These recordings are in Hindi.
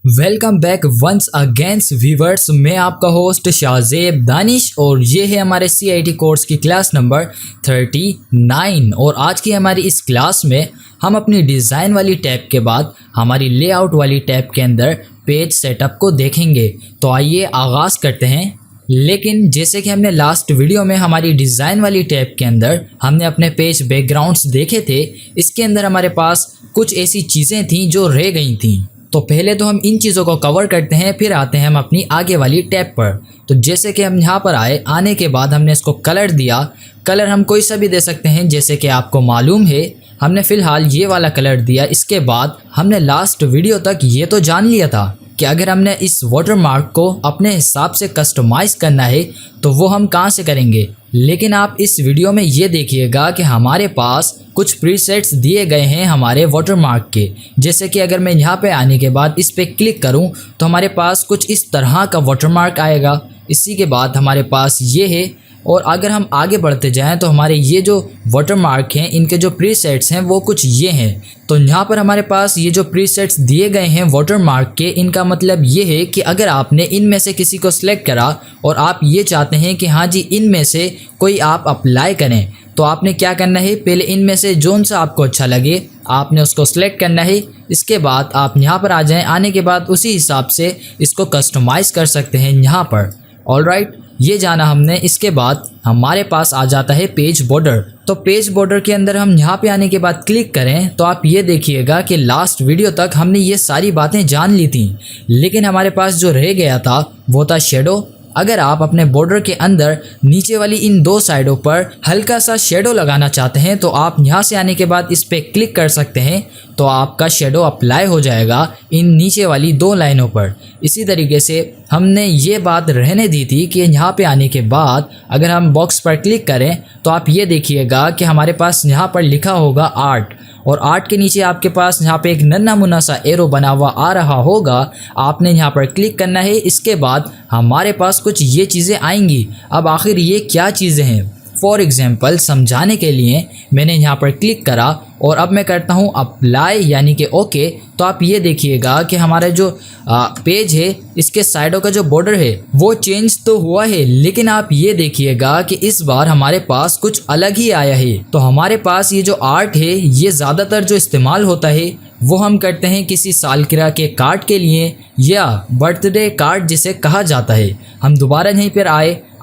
Welcome back once again viewers. मैं आपका होस्ट शाहजेब दानिश और ये है हमारे CIT कोर्स की क्लास नंबर 39। और आज की हमारी इस क्लास में हम अपनी डिज़ाइन वाली टैब के बाद हमारी लेआउट वाली टैब के अंदर पेज सेटअप को देखेंगे। तो आइए आगाज़ करते हैं। लेकिन जैसे कि हमने लास्ट वीडियो में हमारी डिज़ाइन वाली टैब के अंदर हमने अपने पेज बैकग्राउंड्स देखे थे, इसके अंदर हमारे पास कुछ ऐसी चीज़ें थीं जो रह गई थीं। तो पहले तो हम इन चीज़ों को कवर करते हैं, फिर आते हैं हम अपनी आगे वाली टैब पर। तो जैसे कि हम यहाँ पर आने के बाद हमने इसको कलर दिया। कलर हम कोई सा भी दे सकते हैं, जैसे कि आपको मालूम है हमने फ़िलहाल ये वाला कलर दिया। इसके बाद हमने लास्ट वीडियो तक ये तो जान लिया था कि अगर हमने इस वाटरमार्क को अपने हिसाब से कस्टमाइज़ करना है तो वो हम कहाँ से करेंगे। लेकिन आप इस वीडियो में ये देखिएगा कि हमारे पास कुछ प्रीसेट्स दिए गए हैं हमारे वाटरमार्क के। जैसे कि अगर मैं यहाँ पे आने के बाद इस पर क्लिक करूँ तो हमारे पास कुछ इस तरह का वाटरमार्क आएगा। इसी के बाद हमारे पास ये है। और अगर हम आगे बढ़ते जाएं तो हमारे ये जो वाटरमार्क हैं इनके जो प्रीसेट्स हैं वो कुछ ये हैं। तो यहाँ पर हमारे पास ये जो प्रीसेट्स दिए गए हैं वाटरमार्क के, इनका मतलब ये है कि अगर आपने इनमें से किसी को सिलेक्ट करा और आप ये चाहते हैं कि हाँ जी इनमें से कोई आप अप्लाई करें, तो आपने क्या करना है, पहले इनमें से जोन सा आपको अच्छा लगे आपने उसको सिलेक्ट करना है। इसके बाद आप यहाँ पर आ जाएं। आने के बाद उसी हिसाब से इसको कस्टमाइज़ कर सकते हैं यहाँ पर। ऑलराइट, ये जाना हमने। इसके बाद हमारे पास आ जाता है पेज बॉर्डर। तो पेज बॉर्डर के अंदर हम यहाँ पे आने के बाद क्लिक करें तो आप ये देखिएगा कि लास्ट वीडियो तक हमने ये सारी बातें जान ली थी, लेकिन हमारे पास जो रह गया था वो था शेडो। अगर आप अपने बॉर्डर के अंदर नीचे वाली इन दो साइडों पर हल्का सा शेडो लगाना चाहते हैं तो आप यहाँ से आने के बाद इस पर क्लिक कर सकते हैं, तो आपका शेडो अप्लाई हो जाएगा इन नीचे वाली दो लाइनों पर। इसी तरीके से हमने ये बात रहने दी थी कि यहाँ पे आने के बाद अगर हम बॉक्स पर क्लिक करें तो आप ये देखिएगा कि हमारे पास यहाँ पर लिखा होगा आर्ट, और आर्ट के नीचे आपके पास यहाँ पे एक नन्हा मुन्ना सा एरो बना हुआ आ रहा होगा। आपने यहाँ पर क्लिक करना है। इसके बाद हमारे पास कुछ ये चीज़ें आएंगी। अब आखिर ये क्या चीज़ें हैं, फॉर एग्जांपल समझाने के लिए मैंने यहाँ पर क्लिक करा और अब मैं करता हूँ अप्लाई यानी कि ओके। तो आप ये देखिएगा कि हमारा जो पेज है इसके साइडों का जो बॉर्डर है वो चेंज तो हुआ है, लेकिन आप ये देखिएगा कि इस बार हमारे पास कुछ अलग ही आया है। तो हमारे पास ये जो आर्ट है ये ज़्यादातर जो इस्तेमाल होता है वो हम करते हैं किसी सालगिरह के कार्ड के लिए या बर्थडे कार्ड जिसे कहा जाता है। हम दोबारा यहीं पर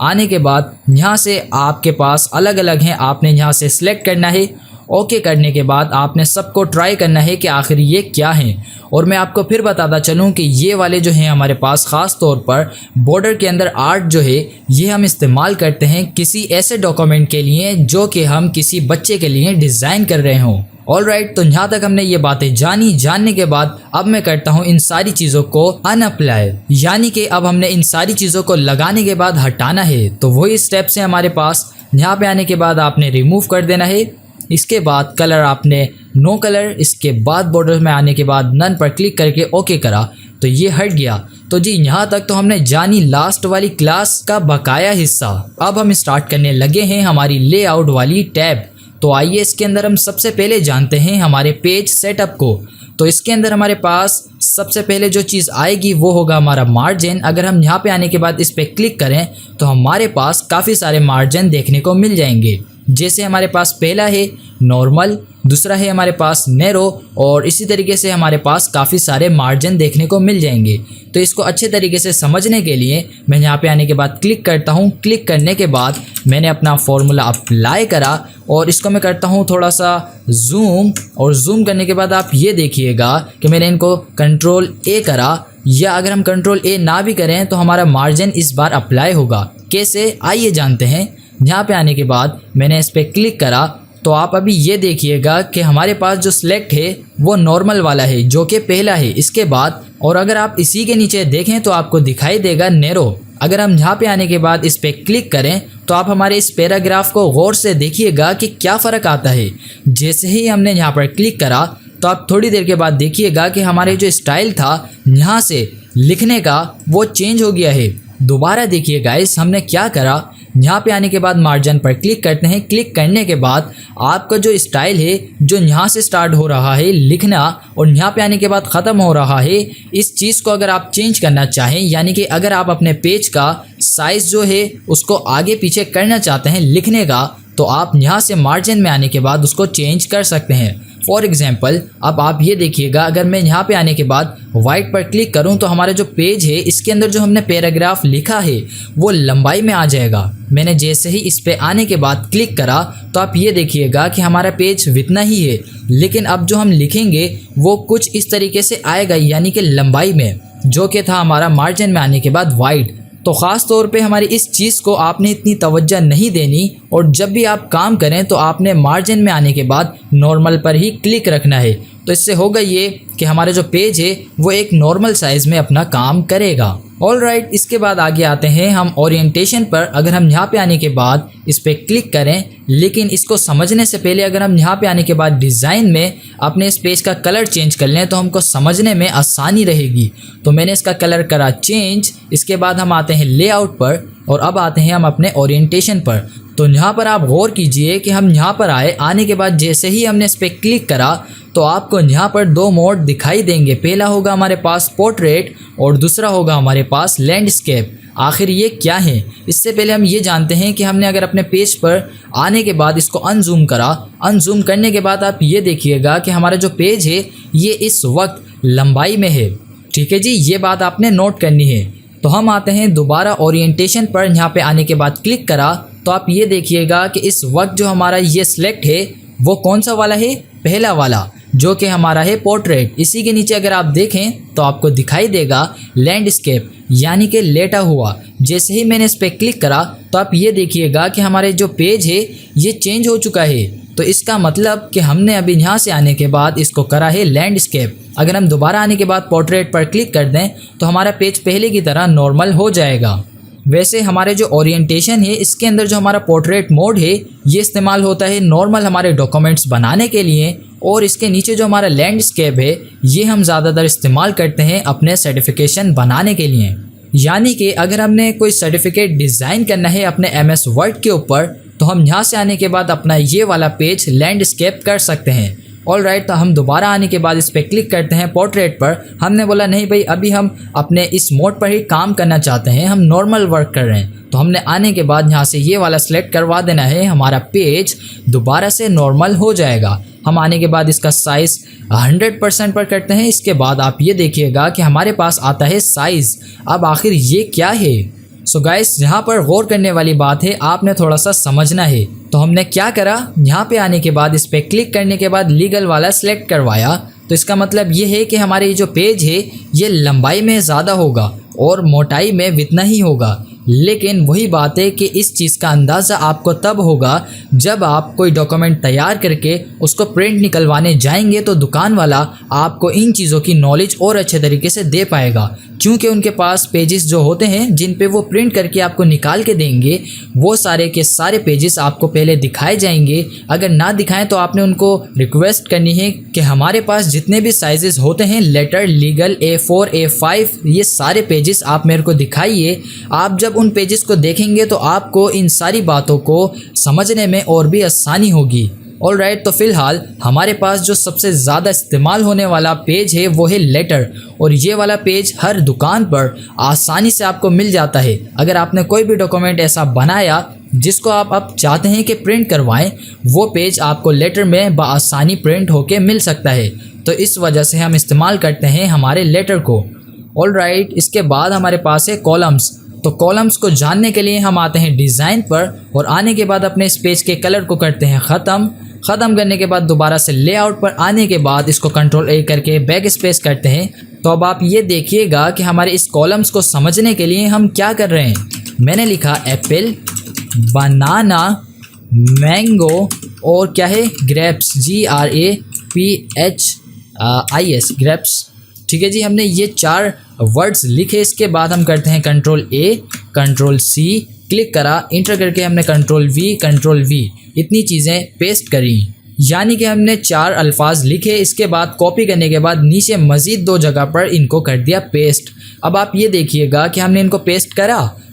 आने के बाद यहाँ से आपके पास अलग अलग हैं, आपने यहाँ से सिलेक्ट करना है। ओके करने के बाद आपने सबको ट्राई करना है कि आखिर ये क्या हैं। और मैं आपको फिर बताता चलूँ कि ये वाले जो हैं हमारे पास ख़ास तौर पर बॉर्डर के अंदर आर्ट जो है ये हम इस्तेमाल करते हैं किसी ऐसे डॉक्यूमेंट के लिए जो कि हम किसी बच्चे के लिए डिज़ाइन कर रहे हों। ऑलराइट, तो यहाँ तक हमने ये बातें जानने के बाद अब मैं करता हूँ इन सारी चीज़ों को अनअप्लाई, यानी कि अब हमने इन सारी चीज़ों को लगाने के बाद हटाना है। तो वही स्टेप्स हैं हमारे पास। यहाँ पे आने के बाद आपने रिमूव कर देना है। इसके बाद कलर आपने नो कलर, इसके बाद बॉर्डर में आने के बाद नन पर क्लिक करके ओके करा तो ये हट गया। तो जी यहाँ तक तो हमने जानी लास्ट वाली क्लास का बकाया हिस्सा। अब हम स्टार्ट करने लगे हैं हमारी लेआउट वाली टैब। तो आइए इसके अंदर हम सबसे पहले जानते हैं हमारे पेज सेटअप को। तो इसके अंदर हमारे पास सबसे पहले जो चीज़ आएगी वो होगा हमारा मार्जिन। अगर हम यहाँ पे आने के बाद इस पर क्लिक करें तो हमारे पास काफ़ी सारे मार्जिन देखने को मिल जाएंगे। जैसे हमारे पास पहला है नॉर्मल, दूसरा है हमारे पास नैरो, और इसी तरीके से हमारे पास काफ़ी सारे मार्जिन देखने को मिल जाएंगे। तो इसको अच्छे तरीके से समझने के लिए मैं यहाँ पे आने के बाद क्लिक करता हूँ। क्लिक करने के बाद मैंने अपना फॉर्मूला अप्लाई करा और इसको मैं करता हूँ थोड़ा सा जूम, और जूम करने के बाद आप ये देखिएगा कि मैंने इनको Ctrl+A करा, या अगर हम Ctrl+A ना भी करें तो हमारा मार्जिन इस बार अप्लाई होगा। कैसे, आइए जानते हैं। यहाँ पे आने के बाद मैंने इस पर क्लिक करा तो आप अभी ये देखिएगा कि हमारे पास जो सिलेक्ट है वो नॉर्मल वाला है जो कि पहला है। इसके बाद और अगर आप इसी के नीचे देखें तो आपको दिखाई देगा नैरो। अगर हम यहाँ पे आने के बाद इस पर क्लिक करें तो आप हमारे इस पैराग्राफ को गौर से देखिएगा कि क्या फ़र्क आता है। जैसे ही हमने यहाँ पर क्लिक करा तो आप थोड़ी देर के बाद देखिएगा कि हमारे जो स्टाइल था यहाँ से लिखने का वो चेंज हो गया है। दोबारा देखिए गाइस, हमने क्या करा, यहाँ पे आने के बाद मार्जिन पर क्लिक करते हैं। क्लिक करने के बाद आपका जो स्टाइल है जो यहाँ से स्टार्ट हो रहा है लिखना और यहाँ पे आने के बाद ख़त्म हो रहा है, इस चीज़ को अगर आप चेंज करना चाहें, यानी कि अगर आप अपने पेज का साइज़ जो है उसको आगे पीछे करना चाहते हैं लिखने का, तो आप यहाँ से मार्जिन में आने के बाद उसको चेंज कर सकते हैं। फॉर एग्जांपल अब आप ये देखिएगा, अगर मैं यहाँ पे आने के बाद वाइट पर क्लिक करूँ तो हमारा जो पेज है इसके अंदर जो हमने पैराग्राफ लिखा है वो लंबाई में आ जाएगा। मैंने जैसे ही इस पे आने के बाद क्लिक करा तो आप ये देखिएगा कि हमारा पेज इतना ही है, लेकिन अब जो हम लिखेंगे वो कुछ इस तरीके से आएगा, यानी कि लंबाई में, जो कि था हमारा मार्जिन में आने के बाद वाइट। तो ख़ास तौर पे हमारी इस चीज़ को आपने इतनी तवज्जो नहीं देनी, और जब भी आप काम करें तो आपने मार्जिन में आने के बाद नॉर्मल पर ही क्लिक रखना है। तो इससे होगा ये कि हमारा जो पेज है वो एक नॉर्मल साइज़ में अपना काम करेगा। ऑलराइट, इसके बाद आगे आते हैं हम ओरिएंटेशन पर। अगर हम यहाँ पे आने के बाद इस पर क्लिक करें, लेकिन इसको समझने से पहले अगर हम यहाँ पे आने के बाद डिज़ाइन में अपने इस पेज का कलर चेंज कर लें तो हमको समझने में आसानी रहेगी। तो मैंने इसका कलर करा चेंज। इसके बाद हम आते हैं लेआउट पर और अब आते हैं हम अपने ओरिएंटेशन पर। तो यहाँ पर आप गौर कीजिए कि हम यहाँ पर आने के बाद जैसे ही हमने इस पर क्लिक करा तो आपको यहाँ पर दो मोड दिखाई देंगे। पहला होगा हमारे पास पोर्ट्रेट और दूसरा होगा हमारे पास लैंडस्केप। आखिर ये क्या है, इससे पहले हम ये जानते हैं कि हमने अगर अपने पेज पर आने के बाद इसको अनजूम करा, अनजूम करने के बाद आप ये देखिएगा कि हमारा जो पेज है ये इस वक्त लंबाई में है। ठीक है जी, ये बात आपने नोट करनी है। तो हम आते हैं दोबारा ओरिएंटेशन पर। यहाँ पे आने के बाद क्लिक करा तो आप ये देखिएगा कि इस वक्त जो हमारा ये सिलेक्ट है वो कौन सा वाला है, पहला वाला, जो कि हमारा है पोर्ट्रेट। इसी के नीचे अगर आप देखें तो आपको दिखाई देगा लैंडस्केप, यानी कि लेटा हुआ। जैसे ही मैंने इस पर क्लिक करा तो आप ये देखिएगा कि हमारे जो पेज है ये चेंज हो चुका है। तो इसका मतलब कि हमने अभी यहाँ से आने के बाद इसको करा है लैंडस्केप। अगर हम दोबारा आने के बाद पोर्ट्रेट पर क्लिक कर दें तो हमारा पेज पहले की तरह नॉर्मल हो जाएगा। वैसे हमारे जो ओरिएंटेशन है इसके अंदर जो हमारा पोर्ट्रेट मोड है ये इस्तेमाल होता है नॉर्मल हमारे डॉक्यूमेंट्स बनाने के लिए, और इसके नीचे जो हमारा लैंडस्केप है ये हम ज़्यादातर इस्तेमाल करते हैं अपने सर्टिफिकेशन बनाने के लिए। यानी कि अगर हमने कोई सर्टिफिकेट डिज़ाइन करना है अपने MS वर्ड के ऊपर तो हम यहाँ से आने के बाद अपना ये वाला पेज लैंडस्केप कर सकते हैं। ऑलराइट, तो हम दोबारा आने के बाद इस पर क्लिक करते हैं पोर्ट्रेट पर। हमने बोला नहीं भाई, अभी हम अपने इस मोड पर ही काम करना चाहते हैं, हम नॉर्मल वर्क कर रहे हैं। तो हमने आने के बाद यहाँ से ये वाला सेलेक्ट करवा देना है, हमारा पेज दोबारा से नॉर्मल हो जाएगा। हम आने के बाद इसका साइज़ 100% पर करते हैं। इसके बाद आप ये देखिएगा कि हमारे पास आता है साइज़। अब आखिर ये क्या है? सो गाइस, यहाँ पर गौर करने वाली बात है, आपने थोड़ा सा समझना है। तो हमने क्या करा, यहाँ पे आने के बाद इस पर क्लिक करने के बाद लीगल वाला सिलेक्ट करवाया। तो इसका मतलब ये है कि हमारे ये जो पेज है ये लंबाई में ज़्यादा होगा और मोटाई में इतना ही होगा। लेकिन वही बात है कि इस चीज़ का अंदाज़ा आपको तब होगा जब आप कोई डॉक्यूमेंट तैयार करके उसको प्रिंट निकलवाने जाएंगे, तो दुकान वाला आपको इन चीज़ों की नॉलेज और अच्छे तरीके से दे पाएगा, क्योंकि उनके पास पेजेस जो होते हैं जिन पे वो प्रिंट करके आपको निकाल के देंगे, वो सारे के सारे पेजेस आपको पहले दिखाए जाएंगे। अगर ना दिखाएं तो आपने उनको रिक्वेस्ट करनी है कि हमारे पास जितने भी साइजेस होते हैं, लेटर, लीगल, A4, A5, ये सारे पेजेस आप मेरे को दिखाइए। आप जब उन पेजेस को देखेंगे तो आपको इन सारी बातों को समझने में और भी आसानी होगी। ऑलराइट, तो फ़िलहाल हमारे पास जो सबसे ज़्यादा इस्तेमाल होने वाला पेज है वो है लेटर, और ये वाला पेज हर दुकान पर आसानी से आपको मिल जाता है। अगर आपने कोई भी डॉक्यूमेंट ऐसा बनाया जिसको आप अब चाहते हैं कि प्रिंट करवाएं, वो पेज आपको लेटर में बआसानी प्रिंट होके मिल सकता है। तो इस वजह से हम इस्तेमाल करते हैं हमारे लेटर को। ऑलराइट, इसके बाद हमारे पास है कॉलम्स। तो कॉलम्स को जानने के लिए हम आते हैं डिज़ाइन पर, और आने के बाद अपने इस पेज के कलर को करते हैं ख़त्म करने के बाद दोबारा से लेआउट पर आने के बाद इसको Ctrl A करके बैक स्पेस करते हैं। तो अब आप ये देखिएगा कि हमारे इस कॉलम्स को समझने के लिए हम क्या कर रहे हैं। मैंने लिखा एप्पल, बनाना, मैंगो और क्या है ग्रेप्स, GRAPHIS, ग्रेप्स। ठीक है जी, हमने ये 4 वर्ड्स लिखे। इसके बाद हम करते हैं Ctrl A, Ctrl C, click करा, इंटर करके हमने Ctrl V, इतनी चीज़ें पेस्ट करी। यानी कि हमने 4 अल्फाज लिखे। इसके बाद कॉपी करने के बाद नीचे मज़ीद 2 जगह पर इनको कर दिया पेस्ट। अब आप ये देखिएगा कि हमने इनको पेस्ट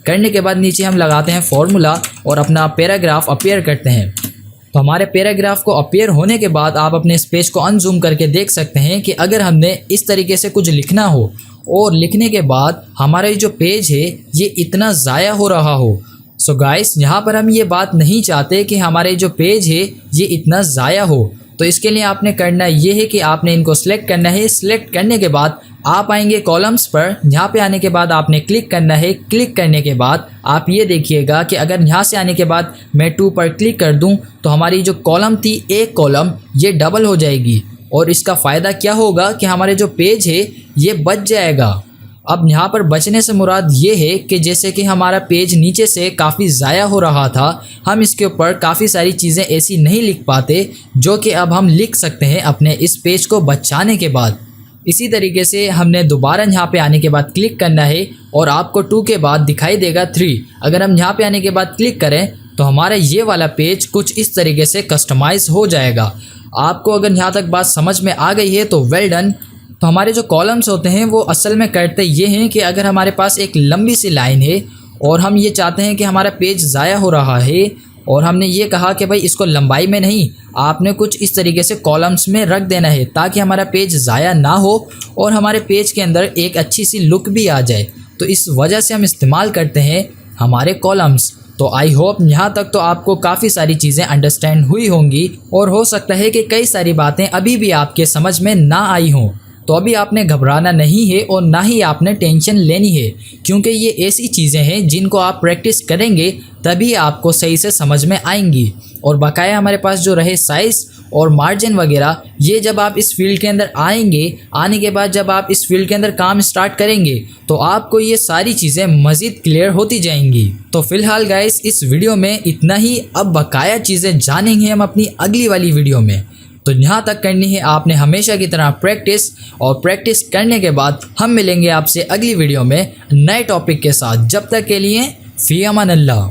करने के बाद नीचे हम लगाते हैं फॉर्मूला और अपना पैराग्राफ अपीयर करते हैं। तो हमारे पैराग्राफ को अपीयर होने के बाद आप अपने इस पेज को अनजूम करके देख सकते हैं कि अगर हमने इस तरीके से कुछ लिखना हो और लिखने के बाद हमारा ये जो पेज है ये इतना ज़ाया हो रहा हो। सो गाइस, यहाँ पर हम ये बात नहीं चाहते कि हमारे जो पेज है ये इतना ज़ाया हो। तो इसके लिए आपने करना ये है कि आपने इनको सिलेक्ट करना है। सिलेक्ट करने के बाद आप आएंगे कॉलम्स पर। यहाँ पे आने के बाद आपने क्लिक करना है। क्लिक करने के बाद आप ये देखिएगा कि अगर यहाँ से आने के बाद मैं 2 पर क्लिक कर दूँ तो हमारी जो कॉलम थी एक कॉलम ये डबल हो जाएगी। और इसका फ़ायदा क्या होगा कि हमारे जो पेज है ये बच जाएगा। अब यहाँ पर बचने से मुराद ये है कि जैसे कि हमारा पेज नीचे से काफ़ी ज़ाया हो रहा था, हम इसके ऊपर काफ़ी सारी चीज़ें ऐसी नहीं लिख पाते जो कि अब हम लिख सकते हैं अपने इस पेज को बचाने के बाद। इसी तरीके से हमने दोबारा यहाँ पे आने के बाद क्लिक करना है और आपको 2 के बाद दिखाई देगा 3। अगर हम यहाँ पे आने के बाद क्लिक करें तो हमारा ये वाला पेज कुछ इस तरीके से कस्टमाइज हो जाएगा। आपको अगर यहाँ तक बात समझ में आ गई है तो वेल डन। तो हमारे जो कॉलम्स होते हैं वो असल में करते ये हैं कि अगर हमारे पास एक लंबी सी लाइन है और हम ये चाहते हैं कि हमारा पेज ज़ाया हो रहा है और हमने ये कहा कि भाई इसको लंबाई में नहीं, आपने कुछ इस तरीके से कॉलम्स में रख देना है ताकि हमारा पेज ज़ाया ना हो और हमारे पेज के अंदर एक अच्छी सी लुक भी आ जाए। तो इस वजह से हम इस्तेमाल करते हैं हमारे कॉलम्स। तो आई होप यहाँ तक तो आपको काफ़ी सारी चीज़ें अंडरस्टैंड हुई होंगी और हो सकता है कि कई सारी बातें अभी भी आपके समझ में ना आई हों। तो अभी आपने घबराना नहीं है और ना ही आपने टेंशन लेनी है, क्योंकि ये ऐसी चीज़ें हैं जिनको आप प्रैक्टिस करेंगे तभी आपको सही से समझ में आएंगी। और बकाया हमारे पास जो रहे साइज़ और मार्जिन वगैरह, ये जब आप इस फील्ड के अंदर आएंगे, आने के बाद जब आप इस फील्ड के अंदर काम स्टार्ट करेंगे तो आपको ये सारी चीज़ें मज़ीद क्लियर होती जाएंगी। तो फिलहाल गाइस इस वीडियो में इतना ही। अब बकाया चीज़ें जानेंगे हम अपनी अगली वाली वीडियो में। तो यहाँ तक करनी है आपने हमेशा की तरह प्रैक्टिस, और प्रैक्टिस करने के बाद हम मिलेंगे आपसे अगली वीडियो में नए टॉपिक के साथ। जब तक के लिए फ़ी अमान अल्लाह।